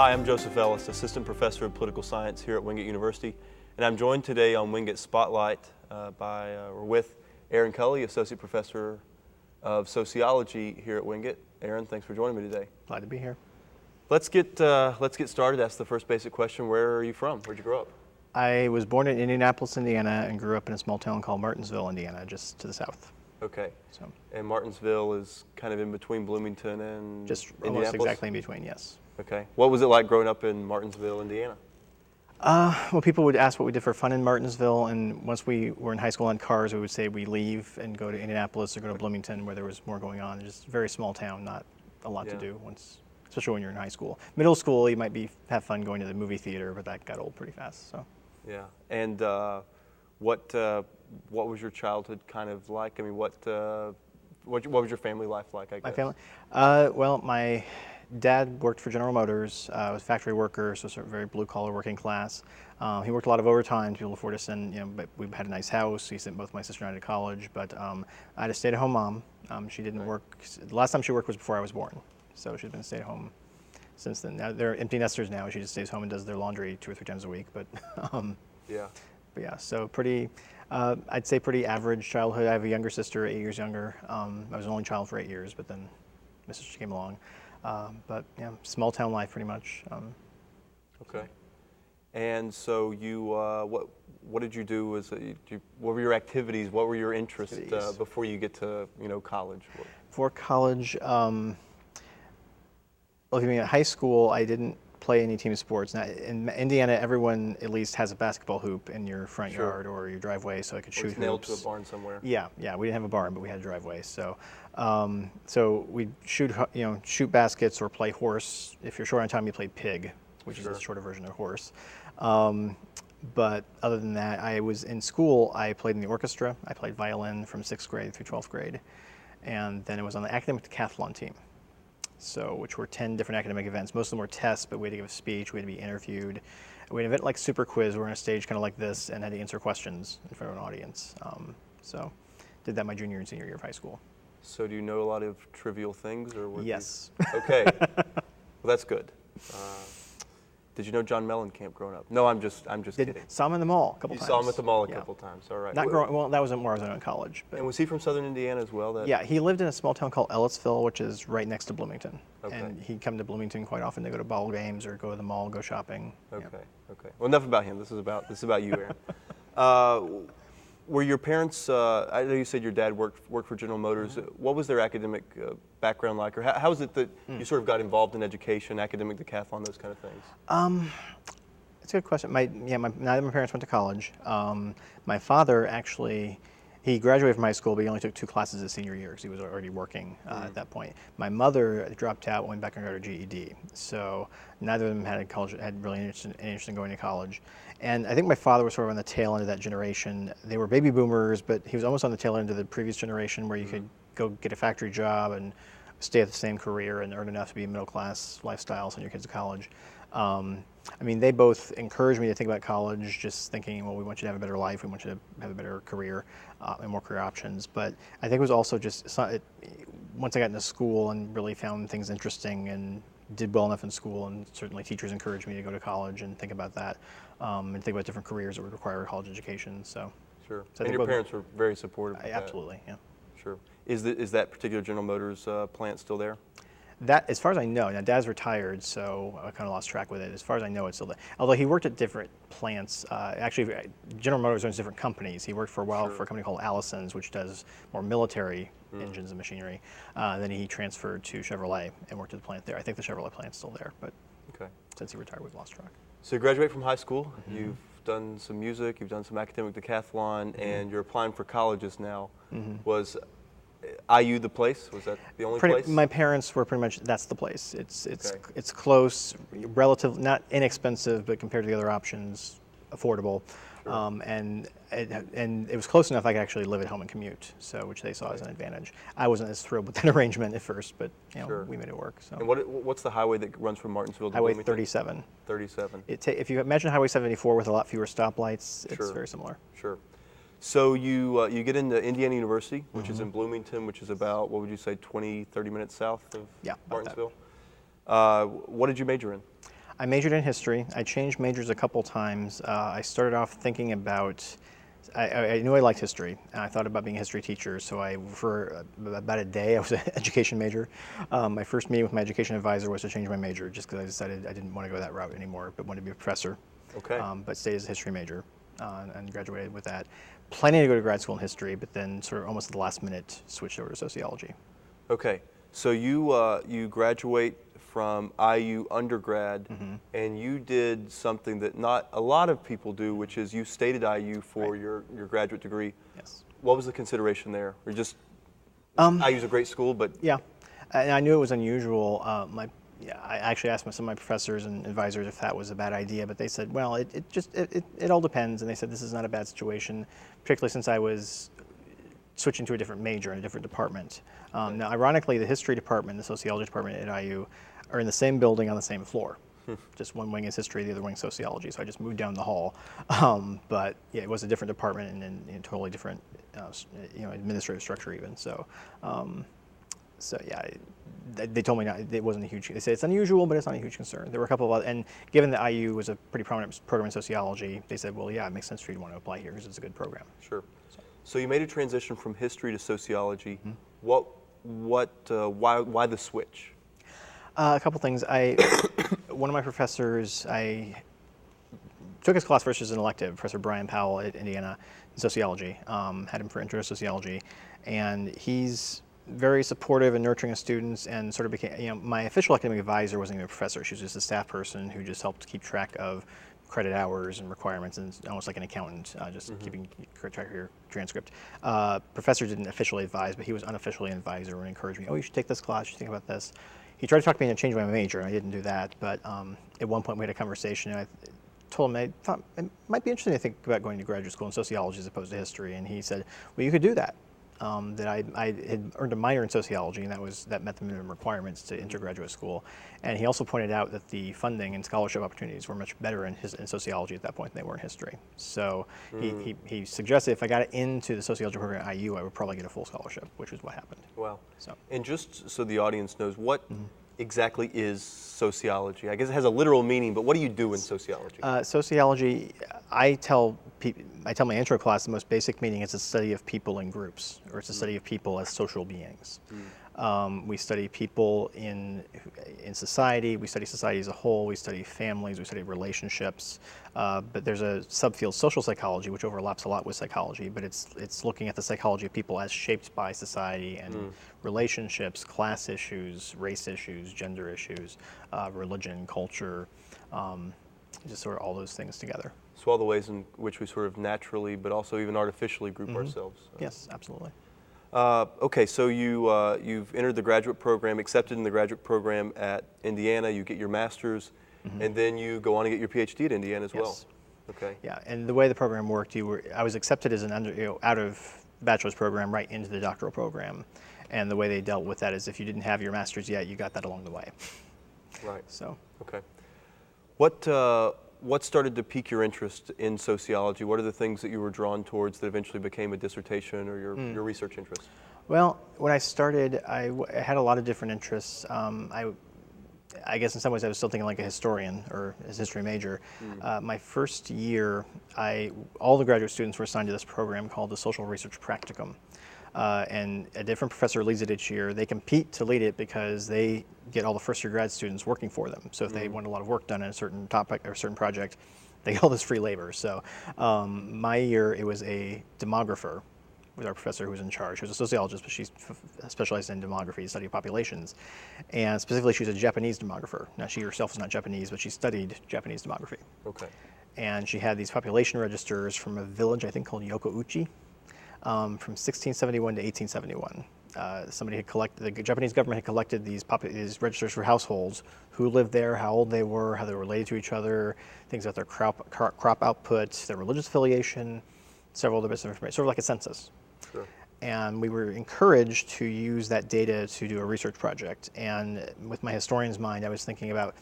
Hi, I'm Joseph Ellis, Assistant Professor of Political Science here at Wingate University, and I'm joined today on Wingate Spotlight with Aaron Culley, Associate Professor of Sociology here at Wingate. Aaron, thanks for joining me today. Glad to be here. Let's get started. That's the first basic question. Where are you from? Where'd you grow up? I was born in Indianapolis, Indiana, and grew up in a small town called Martinsville, Indiana, just to the south. Okay. So, and Martinsville is kind of in between Bloomington and just Indianapolis? almost exactly in between, yes. Okay. What was it like growing up in Martinsville, Indiana? Well, people would ask what we did for fun in Martinsville, and once we were in high school on cars, we would say we leave and go to Indianapolis or go to Bloomington where there was more going on. Just a very small town, not a lot to do, especially when you're in high school. Middle school, you might have fun going to the movie theater, but that got old pretty fast. So. Yeah. And what was your childhood kind of like? I mean, what was your family life like, I guess? My family? Well, my dad worked for General Motors, was a factory worker, so sort of very blue-collar working class. He worked a lot of overtime to be able to afford to send, but we had a nice house. He sent both my sister and I to college, but I had a stay-at-home mom. She didn't work. The last time she worked was before I was born, so she's been stay-at-home since then. Now, they're empty nesters now. She just stays home and does their laundry 2 or 3 times a week, but yeah. But yeah, so pretty, I'd say pretty average childhood. I have a younger sister, 8 years younger. I was an only child for 8 years, but then my sister came along. But yeah, small town life pretty much. Okay. And so you, what did you do? What were your activities? What were your interests before you get to college? For college, well, if you mean at high school, I didn't play any team sports. Now, in Indiana, everyone at least has a basketball hoop in your front yard or your driveway, so I could shoot hoops. Nailed to a barn somewhere. Yeah. We didn't have a barn, but we had a driveway. So, so we'd shoot baskets or play horse. If you're short on time, you play pig, which is a shorter version of horse. But other than that, I was in school. I played in the orchestra. I played violin from 6th grade through 12th grade, and then it was on the academic decathlon team. So, which were 10 different academic events. Most of them were tests, but we had to give a speech, we had to be interviewed. We had an event like Super Quiz, we're on a stage kind of like this and had to answer questions in front of an audience. So, did that my junior and senior year of high school. So, do you know a lot of trivial things? Yes. Okay, well that's good. Did you know John Mellencamp growing up? No, I'm just kidding. Saw him in the mall a couple times. You saw him at the mall a couple times, all right. Not growing, well, that wasn't where I was in college. But. And was he from Southern Indiana as well? Yeah, he lived in a small town called Ellisville, which is right next to Bloomington. Okay. And he'd come to Bloomington quite often to go to ball games or go to the mall, go shopping. Okay, okay. Well, enough about him. This is about you, Aaron. Were your parents, I know you said your dad worked for General Motors. What was their academic background like? Or how is it that you sort of got involved in education, academic decathlon, those kind of things? That's a good question. Neither of my parents went to college. My father actually, he graduated from high school, but he only took 2 classes his senior year because he was already working at that point. My mother dropped out, went back and got her GED. So neither of them had really interest in going to college. And I think my father was sort of on the tail end of that generation. They were baby boomers, but he was almost on the tail end of the previous generation where you could go get a factory job and stay at the same career and earn enough to be a middle-class lifestyle, send your kids to college. I mean, they both encouraged me to think about college, just thinking, well, we want you to have a better life, we want you to have a better career and more career options. But I think it was also just, once I got into school and really found things interesting and did well enough in school, and certainly teachers encouraged me to go to college and think about that, and think about different careers that would require a college education. So, sure. And your parents were very supportive of that. Absolutely, yeah. Sure. Is that particular General Motors plant still there? That, as far as I know, now Dad's retired, so I kind of lost track with it. As far as I know, it's still there. Although he worked at different plants. Actually, General Motors owns different companies. He worked for a while for a company called Allison's, which does more military engines and machinery. Then he transferred to Chevrolet and worked at the plant there. I think the Chevrolet plant's still there, but since he retired, we've lost track. So you graduate from high school. You've done some music. You've done some academic decathlon, and you're applying for colleges now. Was IU the place? Was that the only place? My parents were pretty much, that's the place. It's close, relative, not inexpensive, but compared to the other options, affordable. Sure. And it was close enough I could actually live at home and commute, so which they saw as an advantage. I wasn't as thrilled with that arrangement at first, but we made it work. So. And what's the highway that runs from Martinsville to Highway Bloomington? 37. 37. If you imagine Highway 74 with a lot fewer stoplights, it's very similar. Sure. So you get into Indiana University, which is in Bloomington, which is about, what would you say, 20, 30 minutes south of Martinsville? What did you major in? I majored in history. I changed majors a couple times. I started off thinking about, I knew I liked history, and I thought about being a history teacher, so for about a day, I was an education major. My first meeting with my education advisor was to change my major, just because I decided I didn't want to go that route anymore, but wanted to be a professor. Okay. But stayed as a history major, and graduated with that. Planning to go to grad school in history, but then sort of almost at the last minute, switched over to sociology. Okay. So you graduate from IU undergrad, and you did something that not a lot of people do, which is you stayed at IU for your graduate degree. Yes. What was the consideration there? Or just IU's a great school, but Yeah, and I knew it was unusual. I actually asked some of my professors and advisors if that was a bad idea, but they said, well, it all depends, and they said this is not a bad situation, particularly since I was switching to a different major in a different department. Now, ironically, the history department and the sociology department at IU are in the same building on the same floor. Just one wing is history, the other wing sociology. So I just moved down the hall. But yeah, it was a different department and a totally different, administrative structure even. So, yeah, they told me it wasn't a huge. They said it's unusual, but it's not a huge concern. There were a couple of other, and given that IU was a pretty prominent program in sociology, they said, well, yeah, it makes sense for you to want to apply here because it's a good program. Sure. So you made a transition from history to sociology. Why the switch? A couple things. One of my professors, I took his class first as an elective, Professor Brian Powell at Indiana in sociology. Had him for intro to sociology, and he's very supportive and nurturing of students, and sort of became, my official academic advisor wasn't even a professor. She was just a staff person who just helped keep track of credit hours and requirements, and almost like an accountant, just keeping track of your transcript. Professor didn't officially advise, but he was unofficially an advisor and encouraged me, oh, you should take this class, you should think about this. He tried to talk me into changing my major, and I didn't do that, but at one point we had a conversation, and I told him I thought it might be interesting to think about going to graduate school in sociology as opposed to history, and he said, well, you could do that. That I had earned a minor in sociology, and that met the minimum requirements to enter graduate school. And he also pointed out that the funding and scholarship opportunities were much better in sociology at that point than they were in history. So he suggested if I got into the sociology program at IU, I would probably get a full scholarship, which is what happened. Wow. So. And just so the audience knows, what exactly is sociology? I guess it has a literal meaning, but what do you do in sociology? Sociology, I tell my intro class the most basic meaning is the study of people in groups, or it's a study of people as social beings. We study people in society, we study society as a whole, we study families, we study relationships, but there's a subfield, social psychology, which overlaps a lot with psychology, but it's looking at the psychology of people as shaped by society and relationships, class issues, race issues, gender issues, religion, culture, just sort of all those things together. So all the ways in which we sort of naturally, but also even artificially group ourselves. Yes, absolutely. Okay, so you've entered the graduate program, accepted in the graduate program at Indiana. You get your master's, and then you go on to get your PhD at Indiana as well. Okay. Yeah, and the way the program worked, I was accepted as an out of bachelor's program right into the doctoral program, and the way they dealt with that is if you didn't have your master's yet, you got that along the way. Right. So. Okay. What started to pique your interest in sociology? What are the things that you were drawn towards that eventually became a dissertation or your research interest? Well, when I started, I had a lot of different interests. I guess in some ways I was still thinking like a historian or as a history major. My first year, all the graduate students were assigned to this program called the Social Research Practicum. And a different professor leads it each year. They compete to lead it because they get all the first-year grad students working for them. So if they want a lot of work done on a certain topic or a certain project, they get all this free labor. So my year, it was a demographer with our professor who was in charge. She was a sociologist, but she specialized in demography, study of populations. And specifically, she was a Japanese demographer. Now, she herself is not Japanese, but she studied Japanese demography. Okay. And she had these population registers from a village, I think, called Yokouchi. From 1671 to 1871. The Japanese government had collected these registers for households, who lived there, how old they were, how they were related to each other, things about their crop output, their religious affiliation, several other bits of information, sort of like a census. Sure. And we were encouraged to use that data to do a research project. And with my historian's mind, I was thinking about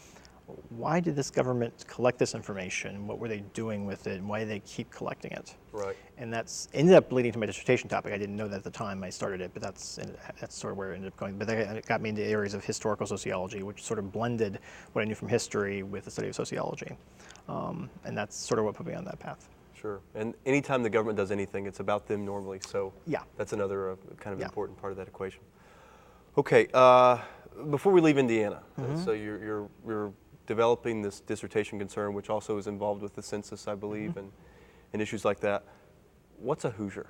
why did this government collect this information? What were they doing with it? And why did they keep collecting it? Right. And that's ended up leading to my dissertation topic. I didn't know that at the time I started it, but that's sort of where it ended up going. But that got me into areas of historical sociology, which sort of blended what I knew from history with the study of sociology. And that's sort of what put me on that path. Sure. And anytime the government does anything, it's about them normally. So Yeah. that's another kind of Yeah. important part of that equation. Okay. Before we leave Indiana, Mm-hmm. so you're developing this dissertation concern, which also is involved with the census, I believe, Mm-hmm. and issues like that. What's a Hoosier?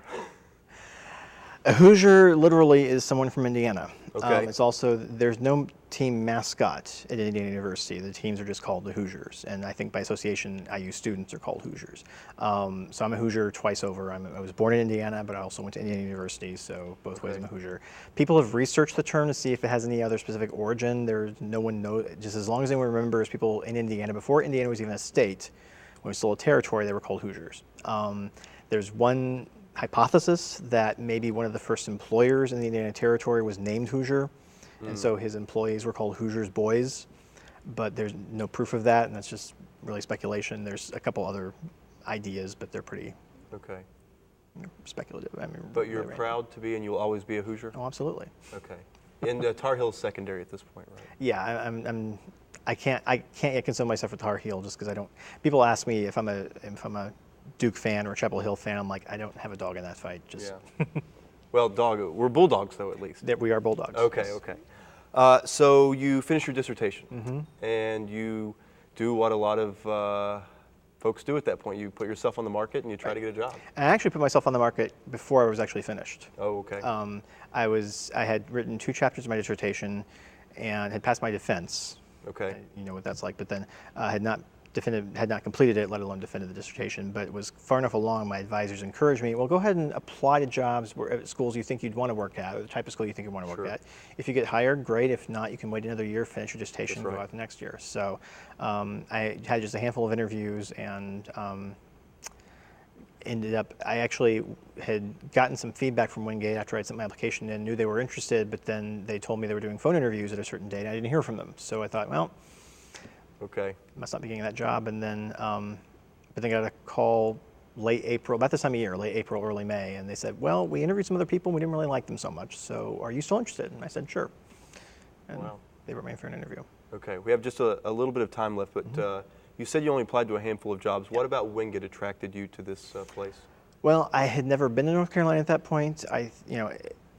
A Hoosier literally is someone from Indiana. Okay. It's also, there's no team mascot at Indiana University. The teams are just called the Hoosiers. And I think by association, IU students are called Hoosiers. So I'm a Hoosier twice over. I was born in Indiana, but I also went to Indiana University, so both ways I'm a Hoosier. People have researched the term to see if it has any other specific origin. There's no one knows, just as long as anyone remembers people in Indiana, before Indiana was even a state, when it was still a territory, they were called Hoosiers. There's one hypothesis that maybe one of the first employers in the Indiana Territory was named Hoosier, and so his employees were called Hoosiers Boys, but there's no proof of that, and that's just really speculation. There's a couple other ideas, but they're pretty Okay. speculative. I mean, But you're really proud to be, and you'll always be a Hoosier? Oh, absolutely. Okay. And Tar Heel's secondary at this point, right? Yeah, I can't yet console myself with Tar Heel just because I don't. People ask me if I'm a Duke fan or a Chapel Hill fan. I'm like, I don't have a dog in that fight. Just Yeah. Well, we're Bulldogs, though, at least. that we are Bulldogs. Okay, yes. okay. So you finish your dissertation, Mm-hmm. and you do what a lot of folks do at that point. You put yourself on the market, and you try to get a job. And I actually put myself on the market before I was actually finished. Oh, okay. I had written 2 chapters of my dissertation, and had passed my defense. Okay. You know what that's like. But then had not completed it, let alone defended the dissertation. But it was far enough along. My advisors encouraged me. Well, go ahead and apply to jobs at schools you think you'd want to work at, or the type of school you think you want to work Sure. at. If you get hired, great. If not, you can wait another year, finish your dissertation, That's and right. go out the next year. So I had just a handful of interviews, and ended up. I actually had gotten some feedback from Wingate after I sent my application in. Knew they were interested, but then they told me they were doing phone interviews at a certain date. I didn't hear from them, so I thought, well. Okay. Must not be getting that job, and then, but then got a call late April, about this time of year, late April, early May, and they said, well, we interviewed some other people, and we didn't really like them so much, so are you still interested? And I said, sure. And Wow. they brought me in for an interview. Okay. We have just a little bit of time left, but you said you only applied to a handful of jobs. What about Wingate attracted you to this place? Well, I had never been to North Carolina at that point.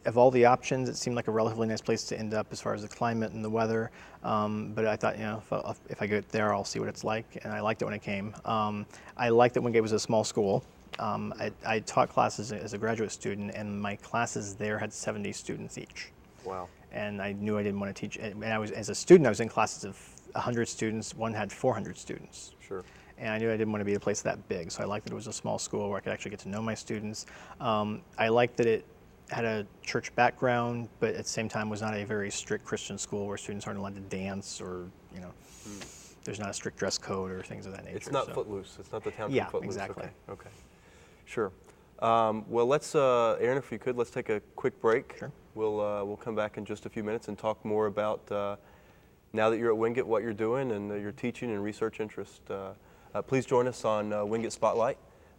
Of all the options, it seemed like a relatively nice place to end up as far as the climate and the weather. But I thought, if I get there, I'll see what it's like. And I liked it when I came. I liked that Wingate was a small school. I taught classes as a graduate student, and my classes there had 70 students each. Wow. And I knew I didn't want to teach. And as a student, I was in classes of 100 students. One had 400 students. Sure. And I knew I didn't want to be a place that big. So I liked that it was a small school where I could actually get to know my students. I liked that it had a church background, but at the same time was not a very strict Christian school where students aren't allowed to dance, or there's not a strict dress code or things of that nature. It's not Footloose. It's not the town Yeah, Footloose. exactly. Okay. Sure. Well, let's, Aaron, if you could, let's take a quick break. Sure. We'll come back in just a few minutes and talk more about now that you're at Wingate, what you're doing and your teaching and research interest. Please join us on Wingate Spotlight.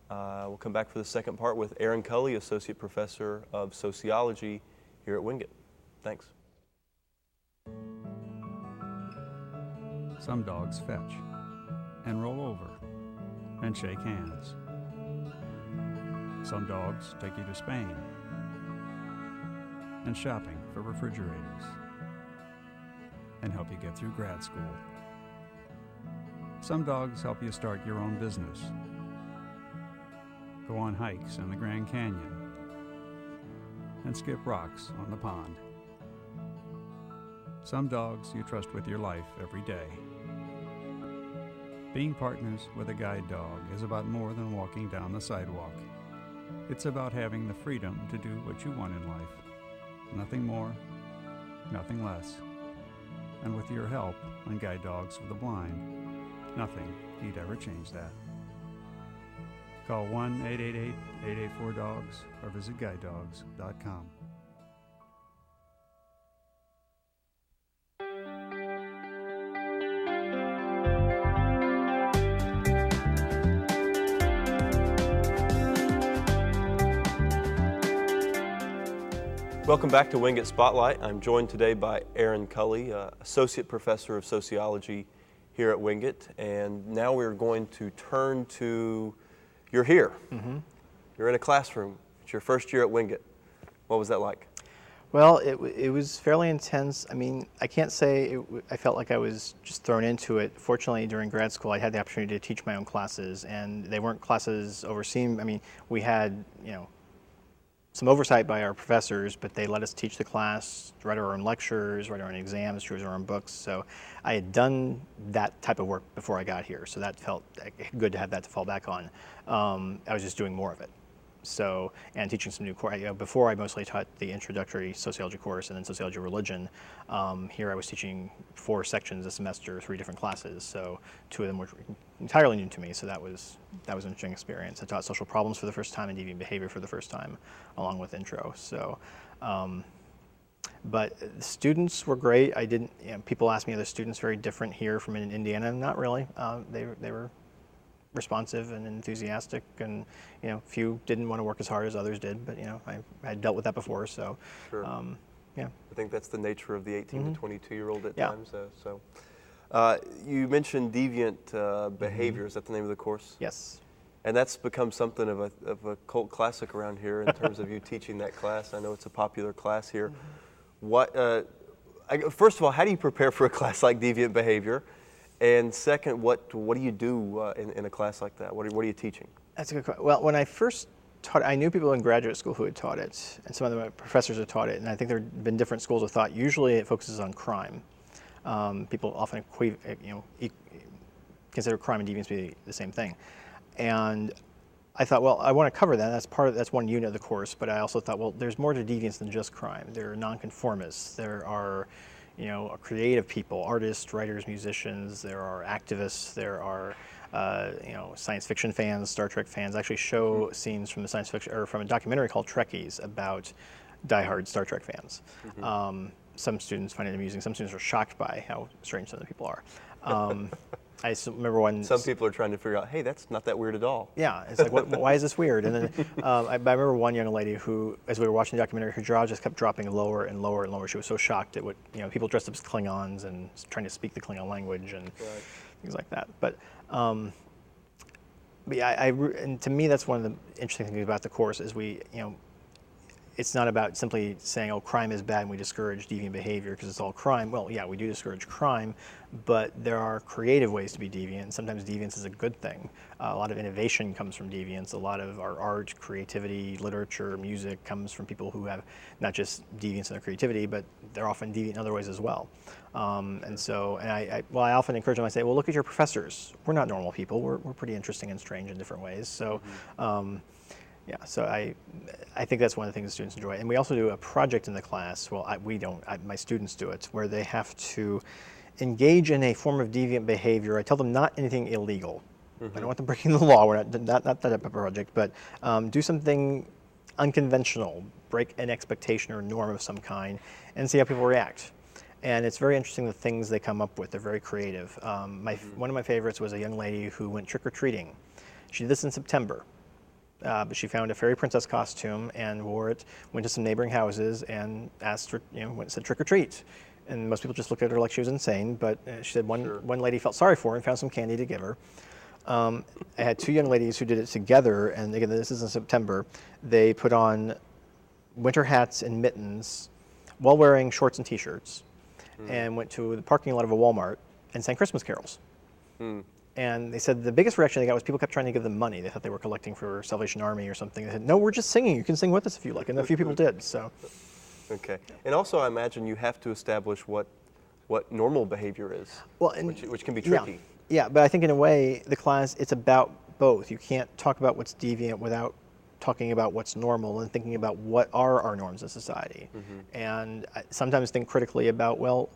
We'll come back for the second part with Aaron Culley, Associate Professor of Sociology here at Wingate. Thanks. Some dogs fetch and roll over and shake hands. Some dogs take you to Spain and shopping for refrigerators and help you get through grad school. Some dogs help you start your own business, go on hikes in the Grand Canyon, and skip rocks on the pond. Some dogs you trust with your life every day. Being partners with a guide dog is about more than walking down the sidewalk. It's about having the freedom to do what you want in life. Nothing more, nothing less. And with your help on Guide Dogs for the Blind, nothing need ever change that. Call 1-888-884-DOGS or visit guidedogs.com. Welcome back to Wingate Spotlight. I'm joined today by Aaron Culley, Associate Professor of Sociology here at Wingate. And now we're going to turn to, you're here. Mm-hmm. You're in a classroom. It's your first year at Wingate. What was that like? Well, it was fairly intense. I mean, I can't say I felt like I was just thrown into it. Fortunately, during grad school, I had the opportunity to teach my own classes, and they weren't classes overseen. I mean, we had, some oversight by our professors, but they let us teach the class, write our own lectures, write our own exams, choose our own books. So I had done that type of work before I got here, so that felt good to have that to fall back on. I was just doing more of it. So, and teaching some new course. Before I mostly taught the introductory sociology course and then sociology of religion. Here I was teaching 4 sections a semester, 3 different classes. So 2 of them were entirely new to me. So that was an interesting experience. I taught social problems for the first time and deviant behavior for the first time, along with intro. So, but the students were great. I didn't. People ask me, are the students very different here from in Indiana? Not really. They were responsive and enthusiastic, and few didn't want to work as hard as others did, but I had dealt with that before, so sure. Yeah. I think that's the nature of the 18 to 22-year-old at Yeah. times. You mentioned deviant behavior. Is that the name of the course? Yes. And that's become something of a cult classic around here in terms of you teaching that class. I know it's a popular class here. What? First of all, how do you prepare for a class like deviant behavior? And second, what do you do in a class like that? What are you teaching? That's a good question. Well, when I first taught it, I knew people in graduate school who had taught it, and some of the professors had taught it, and I think there have been different schools of thought. Usually it focuses on crime. People often consider crime and deviance to be the same thing. And I thought, well, I want to cover that. That's one unit of the course, but I also thought, well, there's more to deviance than just crime. There are nonconformists. There are creative people, artists, writers, musicians. There are activists. There are, science fiction fans, Star Trek fans. I actually show scenes from the science fiction or from a documentary called Trekkies about diehard Star Trek fans. Some students find it amusing. Some students are shocked by how strange some of the people are. I remember one. Some people are trying to figure out, hey, that's not that weird at all. Yeah, it's like, why is this weird? And then I remember one young lady who, as we were watching the documentary, her jaw just kept dropping lower and lower and lower. She was so shocked at what people dressed up as Klingons and trying to speak the Klingon language and things like that. But yeah, and to me, that's one of the interesting things about the course is it's not about simply saying, oh, crime is bad and we discourage deviant behavior because it's all crime. Well, yeah, we do discourage crime, but there are creative ways to be deviant. Sometimes deviance is a good thing. A lot of innovation comes from deviance. A lot of our art, creativity, literature, music comes from people who have not just deviance in their creativity, but they're often deviant in other ways as well. I often encourage them. I say, well, look at your professors. We're not normal people. We're pretty interesting and strange in different ways. So. Yeah, so I think that's one of the things the students enjoy. And we also do a project in the class, well, we don't, my students do it, where they have to engage in a form of deviant behavior. I tell them not anything illegal. I don't want them breaking the law, we're not that type of project, but do something unconventional, break an expectation or norm of some kind, and see how people react. And it's very interesting the things they come up with. They're very creative. One of my favorites was a young lady who went trick-or-treating. She did this in September. But she found a fairy princess costume and wore it, went to some neighboring houses and asked for, said trick or treat. And most people just looked at her like she was insane, but she said one lady felt sorry for her and found some candy to give her. I had 2 young ladies who did it together, and again, this is in September. They put on winter hats and mittens while wearing shorts and t-shirts and went to the parking lot of a Walmart and sang Christmas carols. And they said the biggest reaction they got was people kept trying to give them money. They thought they were collecting for Salvation Army or something. They said, no, we're just singing. You can sing with us if you like. And a few people did. So. Okay. And also, I imagine you have to establish what normal behavior is, which can be tricky. Yeah, but I think in a way, the class, it's about both. You can't talk about what's deviant without talking about what's normal and thinking about what are our norms in society. And I sometimes think critically about, well,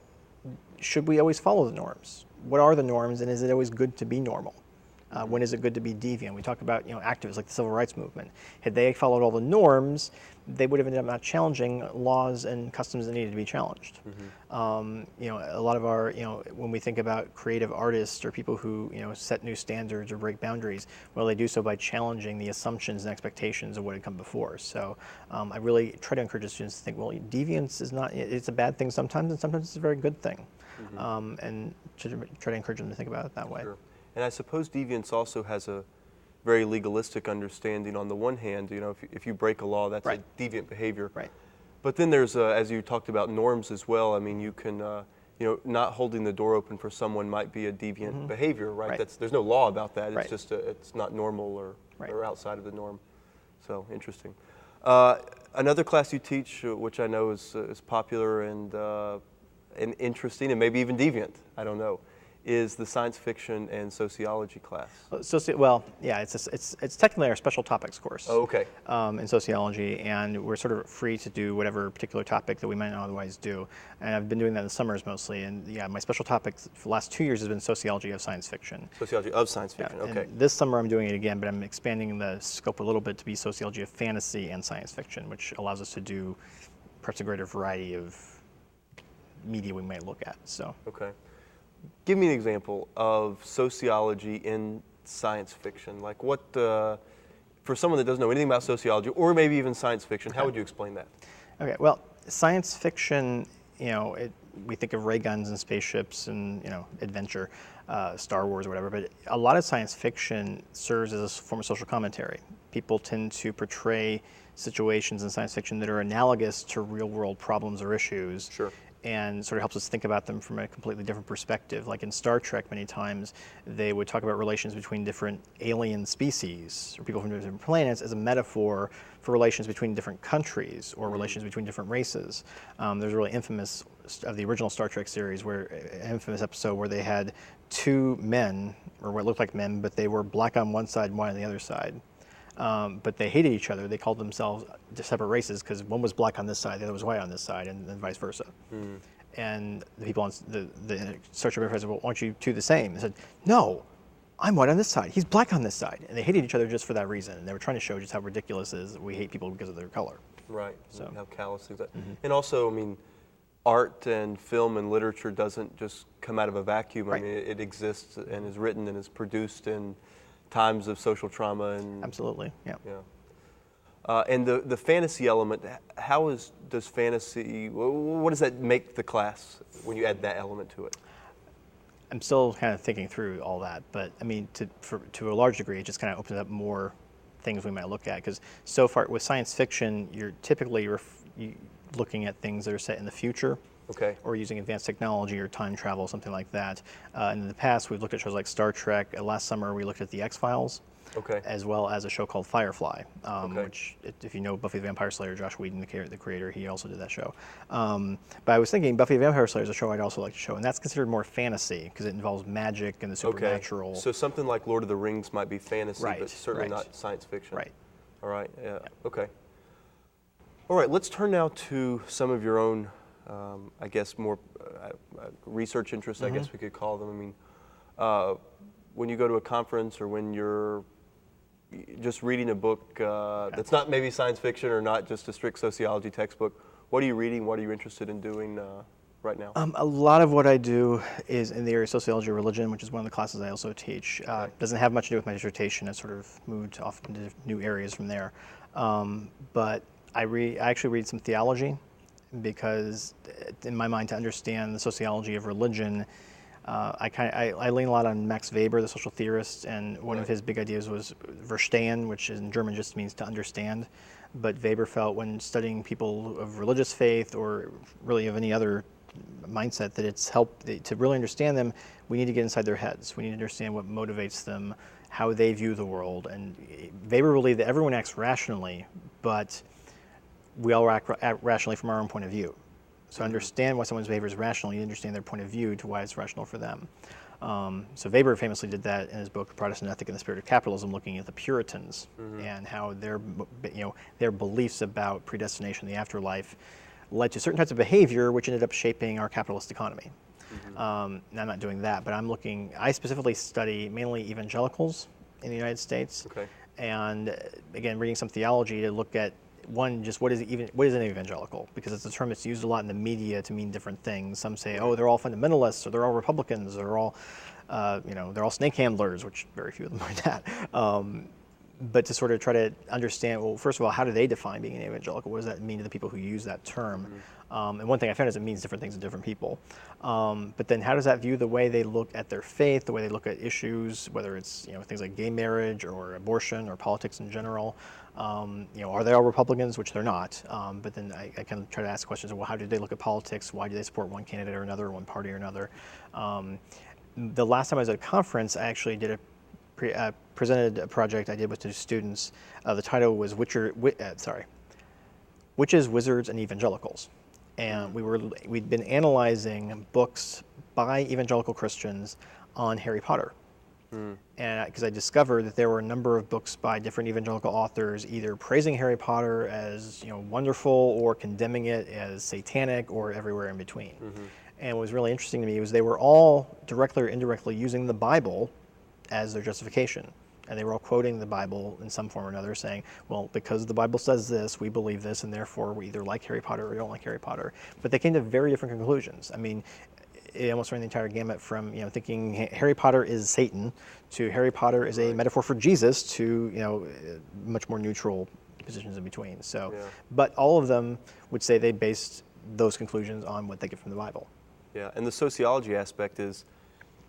should we always follow the norms? What are the norms, and is it always good to be normal? When is it good to be deviant? We talk about activists like the civil rights movement. Had they followed all the norms, they would have ended up not challenging laws and customs that needed to be challenged. A lot of our when we think about creative artists or people who set new standards or break boundaries, well, they do so by challenging the assumptions and expectations of what had come before. So I really try to encourage the students to think, well, deviance is not, it's a bad thing sometimes, and sometimes it's a very good thing. And to try to encourage them to think about it that way. Sure. And I suppose deviance also has a very legalistic understanding. On the one hand, if you break a law, that's a deviant behavior. Right. But then there's, as you talked about, norms as well. I mean, you can, not holding the door open for someone might be a deviant behavior, right? There's no law about that. It's just, it's not normal or outside of the norm. So interesting. Another class you teach, which I know is popular and interesting and maybe even deviant, I don't know, is the science fiction and sociology class. It's technically our special topics course. Oh, okay. In sociology, and we're sort of free to do whatever particular topic that we might not otherwise do. And I've been doing that in the summers mostly. And my special topic for the last 2 years has been sociology of science fiction. Sociology of science fiction. Okay. And this summer I'm doing it again, but I'm expanding the scope a little bit to be sociology of fantasy and science fiction, which allows us to do perhaps a greater variety of media we might look at. So. Okay. Give me an example of sociology in science fiction. Like what, for someone that doesn't know anything about sociology, or maybe even science fiction, how would you explain that? Okay, well, science fiction, we think of ray guns and spaceships and, adventure, Star Wars or whatever, but a lot of science fiction serves as a form of social commentary. People tend to portray situations in science fiction that are analogous to real world problems or issues. Sure. And sort of helps us think about them from a completely different perspective. Like in Star Trek, many times they would talk about relations between different alien species or people from different planets as a metaphor for relations between different countries or relations between different races. There's a really infamous of the original Star Trek series an infamous episode where they had two men, or what looked like men, but they were black on one side and white on the other side. But they hated each other. They called themselves separate races because one was black on this side, the other was white on this side, and then vice versa. And the people on the Star Trek said, well, aren't you two the same? They said, no, I'm white on this side. He's black on this side. And they hated each other just for that reason. And they were trying to show just how ridiculous it is that we hate people because of their color. Right. So how callous things are. And also, I mean, art and film and literature doesn't just come out of a vacuum. I mean, it exists and is written and is produced in times of social trauma and absolutely, yeah. And the fantasy element, does fantasy? What does that make the class when you add that element to it? I'm still kind of thinking through all that, but I mean, to a large degree, it just kind of opens up more things we might look at. Because so far with science fiction, you're typically looking at things that are set in the future. Okay. Or using advanced technology or time travel, something like that. And in the past, we've looked at shows like Star Trek. Last summer, we looked at the X-Files, as well as a show called Firefly, which, if you know Buffy the Vampire Slayer, Joss Whedon, the creator, he also did that show. But I was thinking Buffy the Vampire Slayer is a show I'd also like to show, and that's considered more fantasy because it involves magic and the supernatural. So something like Lord of the Rings might be fantasy, but certainly not science fiction. Right. All right. Yeah. Okay. All right. Let's turn now to some of your own. I guess more research interests, I guess we could call them. I mean, when you go to a conference or when you're just reading a book that's not maybe science fiction or not just a strict sociology textbook, what are you reading? What are you interested in doing right now? A lot of what I do is in the area of sociology of religion, which is one of the classes I also teach. Doesn't have much to do with my dissertation. I sort of moved off into new areas from there. But I actually read some theology, because in my mind, to understand the sociology of religion, I lean a lot on Max Weber, the social theorist, and one of his big ideas was Verstehen, which in German just means to understand. But Weber felt when studying people of religious faith or really of any other mindset that it's to really understand them, we need to get inside their heads. We need to understand what motivates them, how they view the world. And Weber believed that everyone acts rationally, but we all act rationally from our own point of view. So understand why someone's behavior is rational, you understand their point of view to why it's rational for them. So Weber famously did that in his book, Protestant Ethic and the Spirit of Capitalism, looking at the Puritans and how their beliefs about predestination, the afterlife, led to certain types of behavior which ended up shaping our capitalist economy. And I'm not doing that, but I specifically study mainly evangelicals in the United States. Okay. And again, reading some theology to look at one, just what is an evangelical? Because it's a term that's used a lot in the media to mean different things. Some say, oh, they're all fundamentalists, or they're all Republicans, or they're all, they're all snake handlers, which very few of them are that. But to sort of try to understand, well, first of all, how do they define being an evangelical? What does that mean to the people who use that term? And one thing I found is it means different things to different people. But then how does that view the way they look at their faith, the way they look at issues, whether it's things like gay marriage or abortion or politics in general? Are they all Republicans? Which they're not. But then I kind of try to ask questions of, well, how do they look at politics? Why do they support one candidate or another, or one party or another? The last time I was at a conference, I actually did presented a project I did with the students. The title was Witches, Wizards, and Evangelicals. And we'd been analyzing books by evangelical Christians on Harry Potter. And because I discovered that there were a number of books by different evangelical authors either praising Harry Potter as wonderful, or condemning it as satanic, or everywhere in between. And what was really interesting to me was they were all directly or indirectly using the Bible as their justification. And they were all quoting the Bible in some form or another, saying, well, because the Bible says this, we believe this, and therefore we either like Harry Potter or we don't like Harry Potter. But they came to very different conclusions. I mean, it almost ran the entire gamut from thinking Harry Potter is Satan, to Harry Potter is a metaphor for Jesus, to much more neutral positions in between. So, but all of them would say they based those conclusions on what they get from the Bible. Yeah, and the sociology aspect is,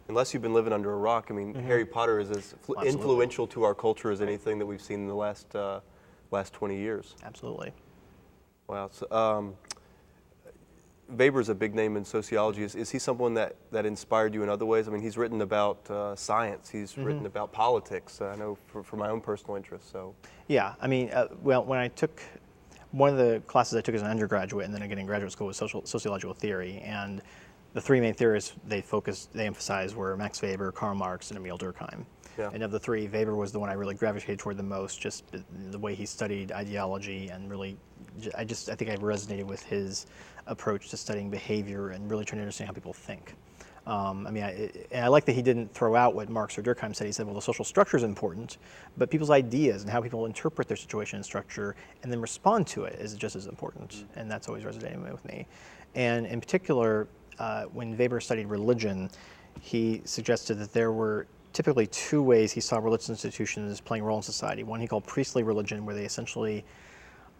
unless you've been living under a rock, I mean, Harry Potter is as influential to our culture as anything that we've seen in the last 20 years. Absolutely. Wow. So, Weber's a big name in sociology. Is he someone that inspired you in other ways? I mean, he's written about science. He's written about politics. I know for my own personal interest. So. Yeah. I mean, when I took one of the classes I took as an undergraduate and then again in graduate school was sociological theory, and the three main theorists they emphasized were Max Weber, Karl Marx, and Emil Durkheim. Yeah. And of the three, Weber was the one I really gravitated toward the most, just the way he studied ideology, and really, I think I resonated with his approach to studying behavior and really trying to understand how people think. And I like that he didn't throw out what Marx or Durkheim said. He said, well, the social structure is important, but people's ideas and how people interpret their situation and structure and then respond to it is just as important. And that's always resonated with me. And in particular, when Weber studied religion, he suggested that there were typically two ways he saw religious institutions playing a role in society. One he called priestly religion, where they essentially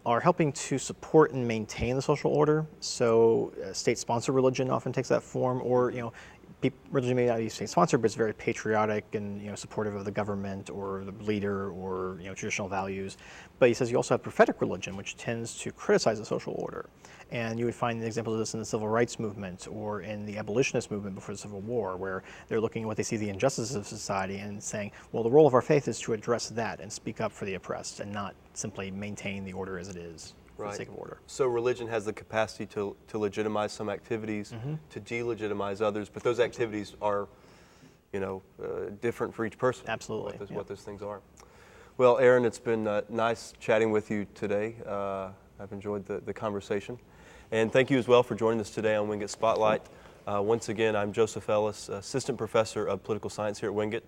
are helping to support and maintain the social order. So state-sponsored religion often takes that form, or religion may not be state-sponsored, but it's very patriotic and supportive of the government or the leader or traditional values. But he says you also have prophetic religion, which tends to criticize the social order. And you would find examples of this in the civil rights movement or in the abolitionist movement before the Civil War, where they're looking at what they see the injustices of society and saying, well, the role of our faith is to address that and speak up for the oppressed and not simply maintain the order as it is for the sake of order. So religion has the capacity to legitimize some activities, to delegitimize others, but those activities are, different for each person. Absolutely. What those things are. Well, Aaron, it's been nice chatting with you today. I've enjoyed the conversation. And thank you as well for joining us today on Wingate Spotlight. Once again, I'm Joseph Ellis, Assistant Professor of Political Science here at Wingate,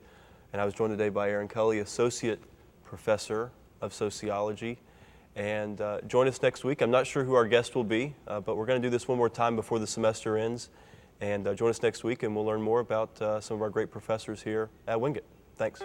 and I was joined today by Aaron Culley, Associate Professor of Sociology. And join us next week. I'm not sure who our guest will be, but we're going to do this one more time before the semester ends. And join us next week, and we'll learn more about some of our great professors here at Wingate. Thanks.